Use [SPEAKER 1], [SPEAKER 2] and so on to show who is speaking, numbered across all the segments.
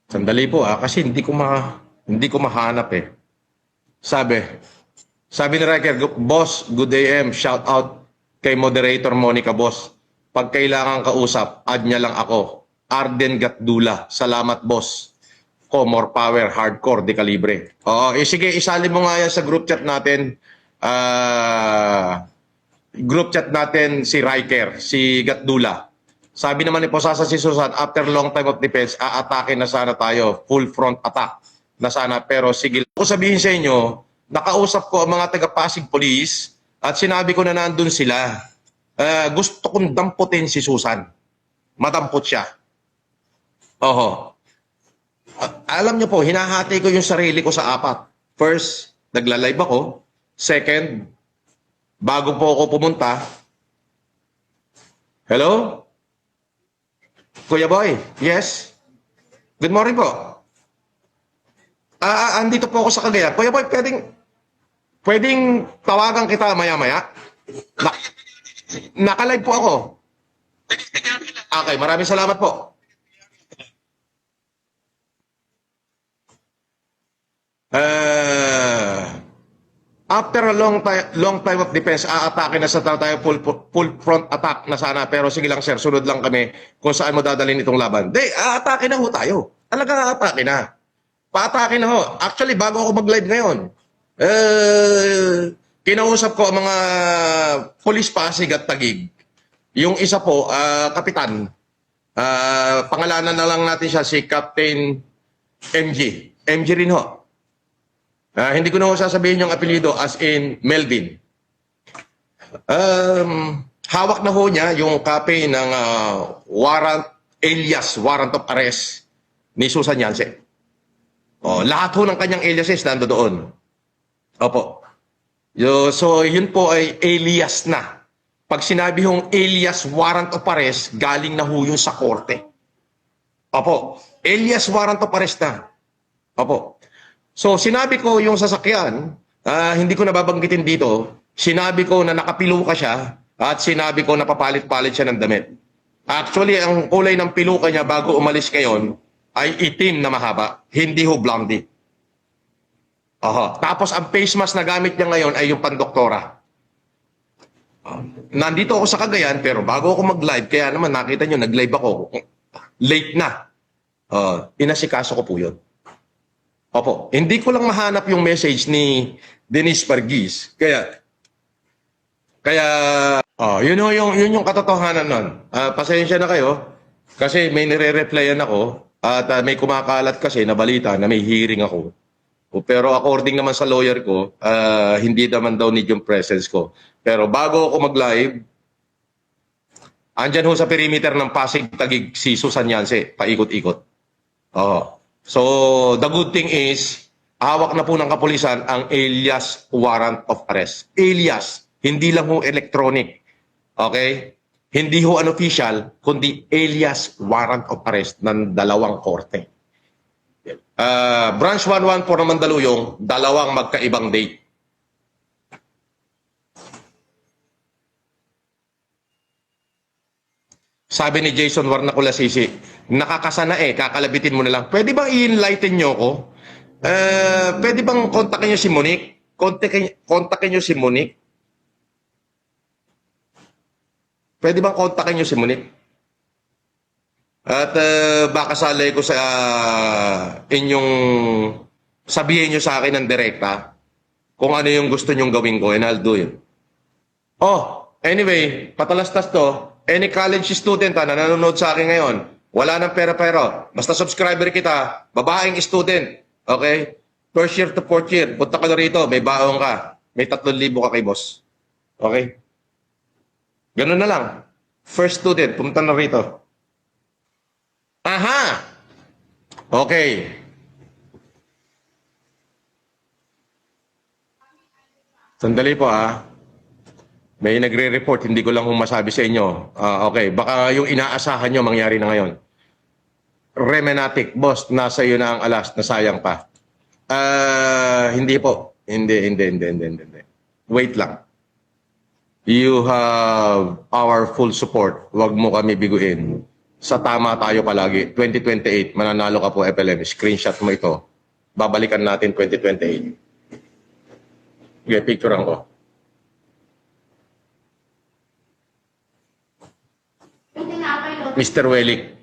[SPEAKER 1] Sandali po kasi hindi ko mahanap eh. Sabi, sabi ni Riker, Boss, good AM, shout out kay moderator Monica Boss. Pag kailangan kausap, add niya lang ako. Arden Gatdula, salamat boss. Ko, more power, hardcore, de kalibre. Oo, sige, isali mo nga yan sa group chat natin. Group chat natin si Riker, si Gatdula. Sabi naman ni Posasa si Susan, after long time of defense, aatake na sana tayo. Full front attack na sana. Pero sige, ako sabihin sa inyo, nakausap ko ang mga taga-Pasig Police at sinabi ko na nandun sila. Gusto kong damputin si Susan. Madampot siya. Oho. Alam niyo po, hinahati ko yung sarili ko sa apat. First, nagla-live ako. Second, bago po ako pumunta, hello? Kuya Boy, yes? Good morning po. Andito po ako sa Cagayan. Kuya Boy, pwedeng tawagan kita maya-maya? Naka-live po ako. Okay, maraming salamat po. After a long time of defense, aatake na sa tayo full front attack na sana. Pero sige lang sir, sunod lang kami kung saan mo dadalhin itong laban. Aatake na ho tayo. Talaga aatake na. Paatake na ho. Actually, bago ako mag-live ngayon, kinausap ko ang mga police Pasig at Taguig. Yung isa po, kapitan. Pangalanan na lang natin siya, si Captain MG. MG rin ho. Hindi ko na sasabihin yung apelido as in Melvin. Hawak na ho niya yung copy ng alias warrant of arrest ni Susan Yance. Lahat ho ng kanyang aliases nando doon. Opo. So, yun po ay alias na. Pag sinabi hong alias warrant of arrest, galing na ho yun sa korte. Opo. Alias warrant of arrest na. Opo. So, sinabi ko yung sasakyan, hindi ko nababanggitin dito, sinabi ko na nakapiluka siya at sinabi ko na papalit-palit siya ng damit. Actually, ang kulay ng piluka niya bago umalis ngayon ay itim na mahaba, hindi ho blondie. Tapos ang face mask na gamit niya ngayon ay yung pandoktora. Nandito ako sa Cagayan pero bago ako mag-live, kaya naman nakita nyo, nag-live ako. Late na. Inasikaso ko po yun. Opo, hindi ko lang mahanap yung message ni Denise Pargis. Yun yung katotohanan nun. Pasensya na kayo kasi may nire-replyan ako at may kumakalat kasi na balita na may hearing ako. Pero according naman sa lawyer ko, hindi naman daw need yung presence ko. Pero bago ako mag-live, andyan ho sa perimeter ng Pasig Taguig si Susan Yance, paikot-ikot. So, the good thing is, hawak na po ng kapulisan ang alias warrant of arrest. Alias, hindi lang ho electronic. Okay? Hindi ho unofficial, kundi alias warrant of arrest ng dalawang korte. Branch 114 ng Mandaluyong, dalawang magkaibang date. Sabi ni Jason Warnaculasisi, nakakasana kakalabitin mo na lang. Pwede bang i-enlighten nyo ko? Pwede bang kontakin nyo si Monique? Kontakin nyo si Monique? Pwede bang kontakin nyo si Monique? At baka salay ko sa inyong sabihin nyo sa akin ng direkta kung ano yung gusto nyong gawin ko and I'll do it. Anyway, patalastas to. Any college student na nanonood sa akin ngayon, wala nang pera-pero. Basta subscriber kita, babaeng student. Okay? First year to fourth year, punta ka na rito, may baong ka. May 3,000 ka kay boss. Okay? Ganun na lang. First student, pumunta na rito. Aha! Okay. Sandali po May nagre-report, hindi ko lang masabi sa inyo. Okay, baka yung inaasahan nyo mangyari na ngayon. Remenatic, boss, nasa iyo na ang alas, nasayang pa. Hindi po. Hindi. Wait lang. You have our full support. Huwag mo kami biguin. sa tama tayo palagi. 2028, mananalo ka po, FLM. Screenshot mo ito. Babalikan natin 2028. Okay, picturean ko. Mr. Wellick.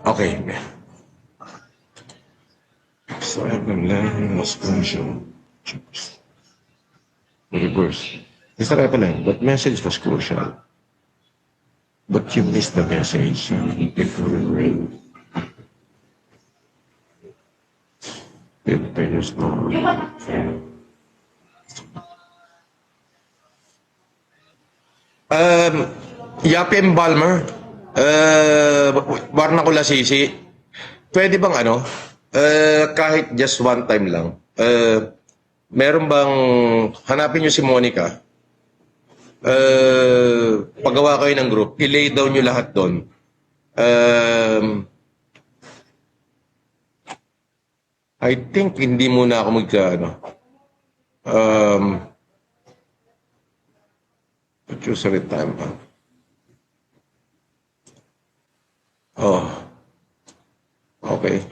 [SPEAKER 1] Okay. So, FLM was crucial. Reverse. Mr. FLM, that message was crucial. But you missed the message. There's no. Yapim Balmer, Warna ko Lasisi, pwede bang ano, kahit just one time lang, meron bang, hanapin nyo si Monica, paggawa kayo ng group, i-lay down nyo lahat doon. I think hindi muna ako ano, choose a time. Oh, okay.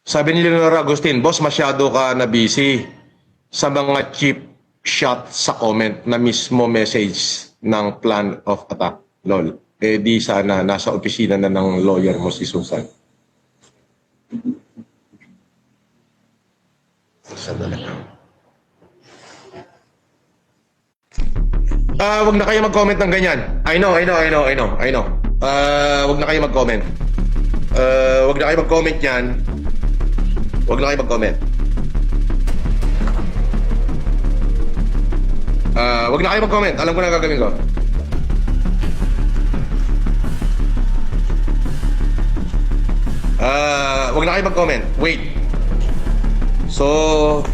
[SPEAKER 1] Sabi ni Leonora Agustin, boss, masyado ka na busy sa mga cheap shot sa comment na mismo message ng plan of attack. Lol. Eh di sana nasa opisina na ng lawyer mo si Susan. Sandali. Wag na kayo mag-comment ng ganyan. I know. Wag na kayo mag-comment. Wag na kayo mag-comment yan. Wag na kayo mag-comment. Wag na kayo mag-comment. Alam ko na gagawin ko. Wag na kayo mag-comment. Wait. So,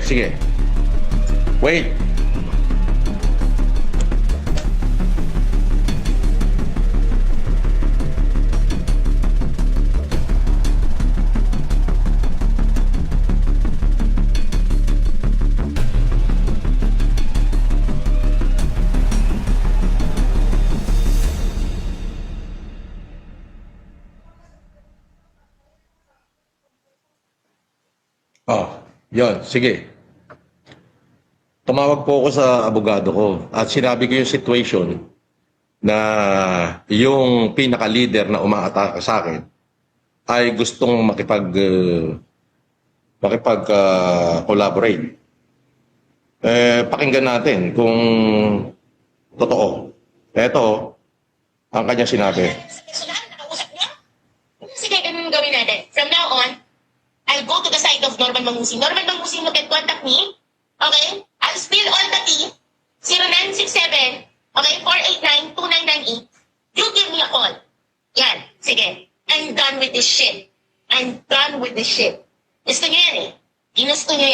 [SPEAKER 1] sige. Wait. Yon, sige. Tumawag po ako sa abogado ko at sinabi ko yung situation na yung pinaka-leader na umaatake sa akin ay gustong makipag-collaborate. Pakinggan natin kung totoo. Ito ang kanyang sinabi.
[SPEAKER 2] Sige, ganun gawin natin. From now on, I'll go to the side of Norman Mangusing. Norman Mangusing, you can contact me. Okay? I'll spill all the tea. 0967, okay, 489-2998. You give me a call. Yan. Sige. I'm done with this shit. Gusto nyo yan eh. Ginusto nyo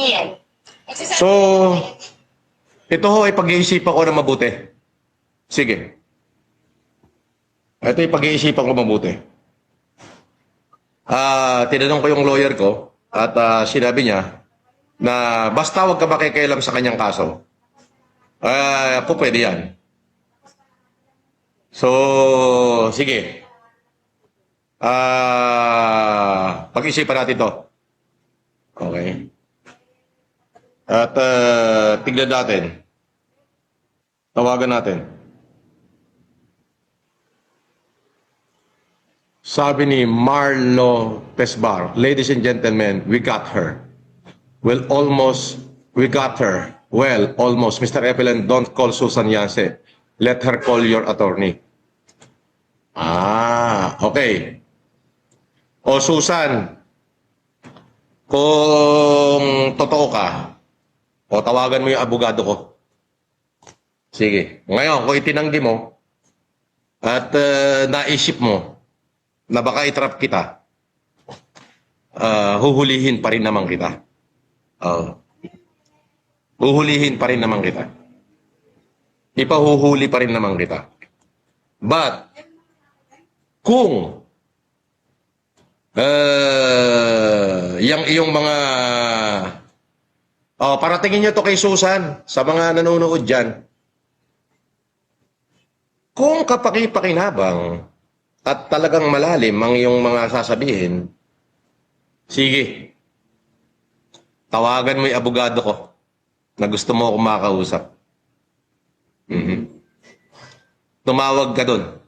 [SPEAKER 2] yan.
[SPEAKER 1] So, ito ho ay pag-iisipan ko na mabuti. Sige. Ito ay pag-iisipan ko mabuti. Tinanong ko yung lawyer ko at sinabi niya na basta wag ka makikialam sa kanyang kaso. Po pwede yan. So, sige. Pag-isipan natin to. Okay. At tignan natin. Tawagan natin. Sabi ni Marlo Pesbar, ladies and gentlemen, we got her. Well, almost, we got her. Well, almost. Mr. Evelyn, don't call Susan Yance. Let her call your attorney. Okay. O Susan, Kung totoo ka, o tawagan mo yung abogado ko. Sige. Ngayon, kung itinanggi mo at naisip mo na baka itrap kita, huhulihin pa rin naman kita. Huhulihin pa rin naman kita. Ipahuhuli pa rin naman kita. But, kung yung iyong mga paratingin nyo to kay Susan sa mga nanonood dyan. Kung kapaki-pakinabang at talagang malalim ang iyong mga sasabihin, sige, tawagan mo yung abogado ko na gusto mo akong makausap. Tumawag ka dun.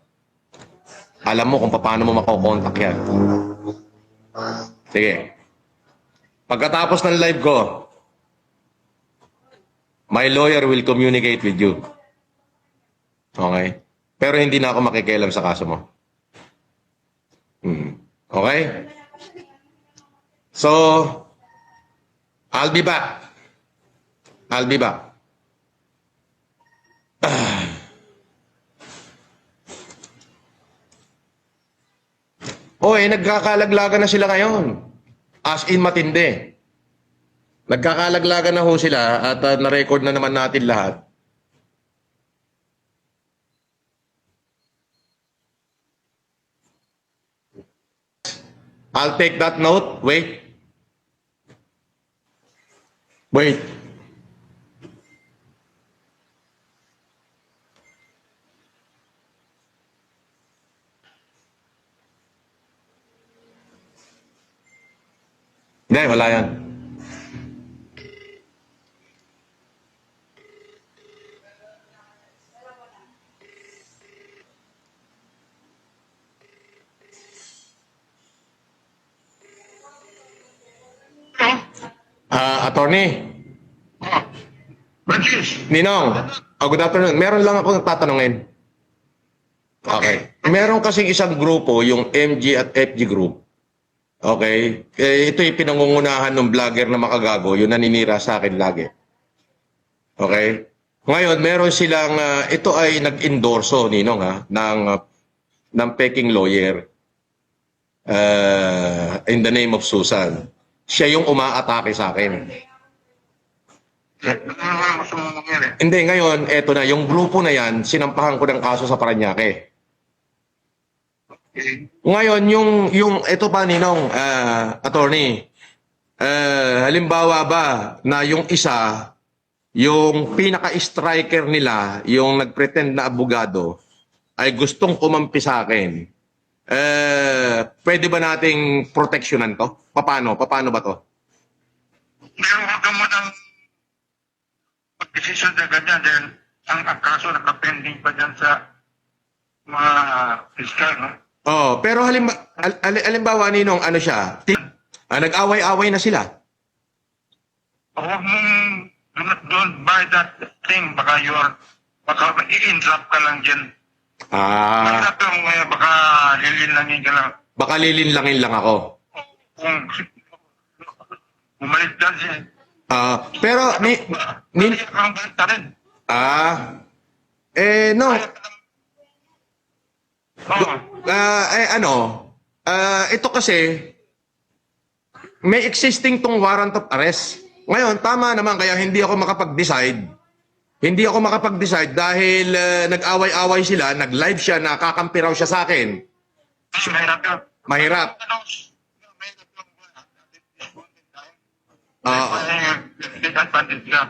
[SPEAKER 1] Alam mo kung paano mo makokontak yan. Sige. Pagkatapos ng live ko, my lawyer will communicate with you. Okay? Pero hindi na ako makikialam sa kaso mo. Okay? So, I'll be back. I'll be back. Nagkakalaglagan na sila ngayon. As in matindi. Nagkakalaglagan na ho sila at na-record na naman natin lahat. I'll take that note. Wait. Wait. Hindi, wala yan. Attorney,
[SPEAKER 3] Francis,
[SPEAKER 1] Ninong, good afternoon. Meron lang akong tatanungin. Okay. Meron kasing isang grupo, yung MG at FG group. Okay. Ito yung pinangungunahan ng vlogger na makagago, yung naninira sa akin lagi. Okay. Ngayon, meron silang, ito ay nag-endorso, Ninong, ng peking lawyer in the name of Susan. Siya yung umaatake sa akin.
[SPEAKER 3] ano gusto mo mangyari?
[SPEAKER 1] Hindi, ngayon, eto na, yung grupo na yan, sinampahan ko ng kaso sa Paranaque.
[SPEAKER 3] Okay.
[SPEAKER 1] Ngayon, yung ito pa, Ninong, attorney, halimbawa ba na yung isa, yung pinaka-striker nila, yung nag-pretend na abogado, ay gustong kumampi sa akin, pwede ba nating proteksyonan to? Paano? Paano ba to?
[SPEAKER 3] Pero huwag ka mo ng pag-desisyon na ganyan dahil ang kaso nakapending pa dyan sa mga fiskal, no?
[SPEAKER 1] Oh, pero halimbawa, Ninong, ano siya, nag-away-away na sila.
[SPEAKER 3] Huwag mong don't buy that thing. Baka i-interrupt ka lang dyan. Mahirap yung baka lilinangin ka lang.
[SPEAKER 1] Baka lilinlangin lang ako.
[SPEAKER 3] Kung bumalik dyan siya.
[SPEAKER 1] Pero,
[SPEAKER 3] Balik kang banta rin.
[SPEAKER 1] no.
[SPEAKER 3] Oo.
[SPEAKER 1] Ito kasi, may existing tong warrant of arrest. Ngayon, tama naman, kaya hindi ako makapag-decide. Hindi ako makapag-decide dahil nag-away-away sila, nag-live siya, nakakampi raw siya sa akin.
[SPEAKER 3] Mahirap yun.
[SPEAKER 1] Mahirap.
[SPEAKER 3] Disadvantage ka.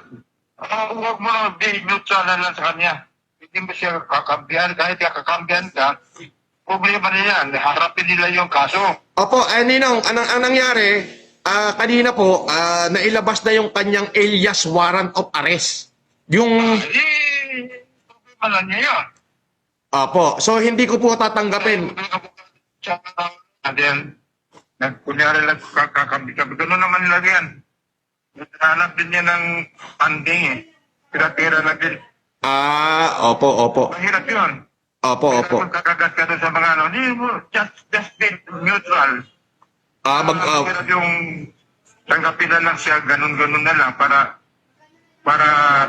[SPEAKER 3] Huwag mo lang neutral na lang sa kanya. Hindi mo siya kakampihan. Kahit kakampihan ka, problema na yan. Harapin nila yung kaso.
[SPEAKER 1] Opo, Ninong, anong nangyari, kanina po, nailabas na yung kanyang alias warrant of arrest. Yung,
[SPEAKER 3] Problema lang niya yun.
[SPEAKER 1] opo, so hindi ko po tatanggapin.
[SPEAKER 3] And then, kunyari lang kakampi-kampi. Ganun naman nila yan. Hanap din niya ng funding eh. Tira-tira na din.
[SPEAKER 1] Opo.
[SPEAKER 3] Mahirap yun.
[SPEAKER 1] Opo.
[SPEAKER 3] Kung kakagat ka doon sa mga hindi mo, just be neutral.
[SPEAKER 1] Mag,
[SPEAKER 3] Mahirap yung tanggapin na lang siya, ganun-ganun na lang para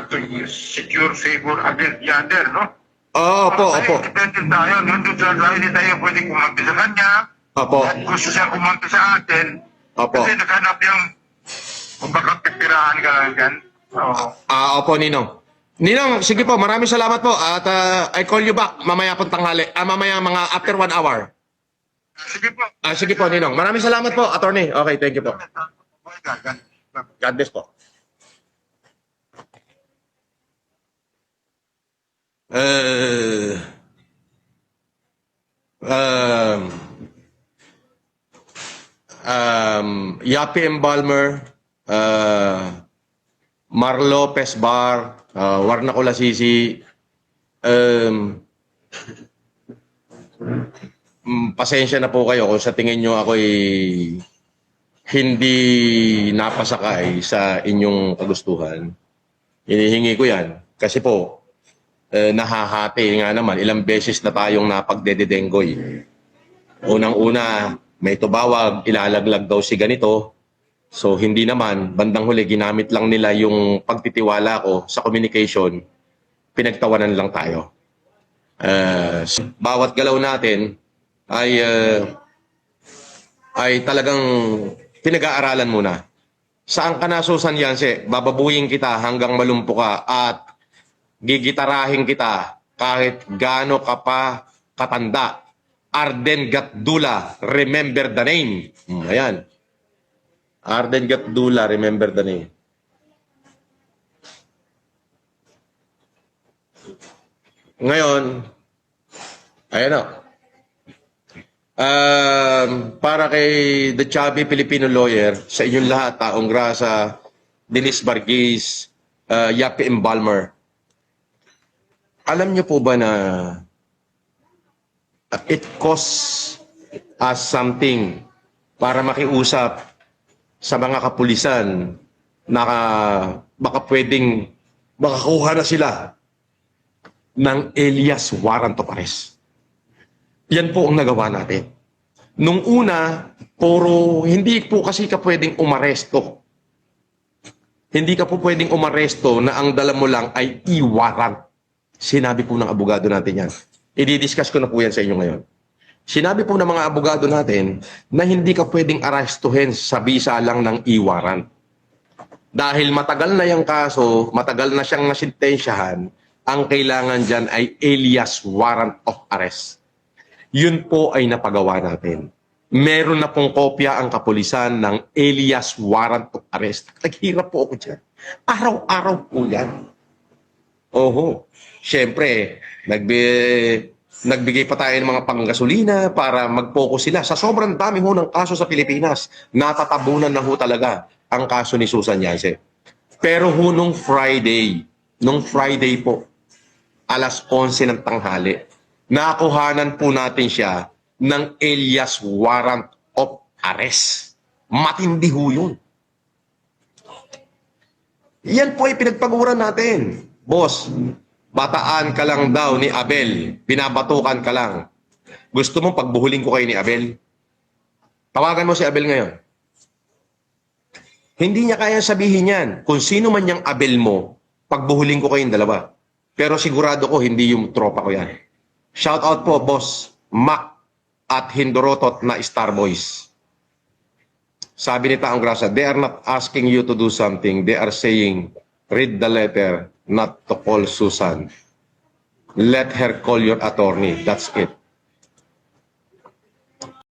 [SPEAKER 3] to secure favor against the other, no?
[SPEAKER 1] Opo,
[SPEAKER 3] Tayo,
[SPEAKER 1] opo.
[SPEAKER 3] independent tayo, nandun sa tayo, hindi tayo pwede kumampi sa kanya.
[SPEAKER 1] Opo.
[SPEAKER 3] At gusto siya kumampi sa atin.
[SPEAKER 1] Opo.
[SPEAKER 3] Kasi naghanap yung kung baka pipirahan ka lang dyan. Oo.
[SPEAKER 1] Opo, Ninong. Ninong, sige po, maraming salamat po. At I call you back mamaya pong tanghali. Mamaya mga after 1 hour.
[SPEAKER 3] Sige po.
[SPEAKER 1] Sige po, Ninong. Maraming salamat po, attorney. Okay, thank you po. God bless po. Yapi Embalmer, Mar Lopez Bar, Warna Colasisi, pasensya na po kayo kung sa tingin nyo ako'y hindi napasakay sa inyong kagustuhan. Hinihingi ko yan. Kasi po, nahahati nga naman, ilang beses na tayong napagdededenggoy. Unang-una, may tubawag, ilalaglag daw si ganito. So, hindi naman. Bandang huli, ginamit lang nila yung pagtitiwala ko sa communication. Pinagtawanan lang tayo. Bawat galaw natin ay talagang pinag-aaralan muna. Saan ka nasusan yan, bababuyin kita hanggang malumpo ka at gigitarahin kita kahit gaano ka pa katanda. Arden Gatdula, remember the name. Ayan. Arden Gatdula, remember the name. Ngayon, ayan o. Para kay The Chubby Filipino Lawyer, sa inyong lahat, Taong Grasa, Denise Bargis, Yapi Embalmer, alam niyo po ba na it costs us something para makiusap sa mga kapulisan na baka pwedeng makakuha na sila ng alias warrant of arrest. Yan po ang nagawa natin. Nung una, hindi po kasi ka pwedeng umaresto. Hindi ka po pwedeng umaresto na ang dala mo lang ay i-warrant. Sinabi po ng abogado natin yan. I-discuss ko na po yan sa inyo ngayon. Sinabi po ng mga abogado natin na hindi ka pwedeng arestuhin sa bisa lang ng i-warrant. Dahil matagal na yung kaso, matagal na siyang nasintensyahan, ang kailangan dyan ay alias warrant of arrest. Yun po ay napagawa natin. Meron na pong kopya ang kapulisan ng alias warrant of arrest. Naghirap po ako dyan. Araw-araw po yan. Oho. Siyempre, nagbigay pa tayo ng mga panggasolina para mag-focus sila. Sa sobrang dami ho ng kaso sa Pilipinas, natatabunan na ho talaga ang kaso ni Susan Yance. Pero ho nung Friday po, alas 11 ng tanghali, nakuhanan po natin siya ng alias warrant of arrest. Matindi ho yun. Yan po ay pinagpaguran natin. Boss, bataan ka lang daw ni Abel. Pinabatukan ka lang. Gusto mong pagbuhuling ko kayo ni Abel? Tawagan mo si Abel ngayon. Hindi niya kaya sabihin yan. Kung sino man yung Abel mo, pagbuhuling ko kayong dalawa. Pero sigurado ko, hindi yung tropa ko yan. Shout out po, Boss Mac at Hindorotot na Star Boys. Sabi ni Taong Grasa, they are not asking you to do something. They are saying, read the letter, not to call Susan. Let her call your attorney. That's it.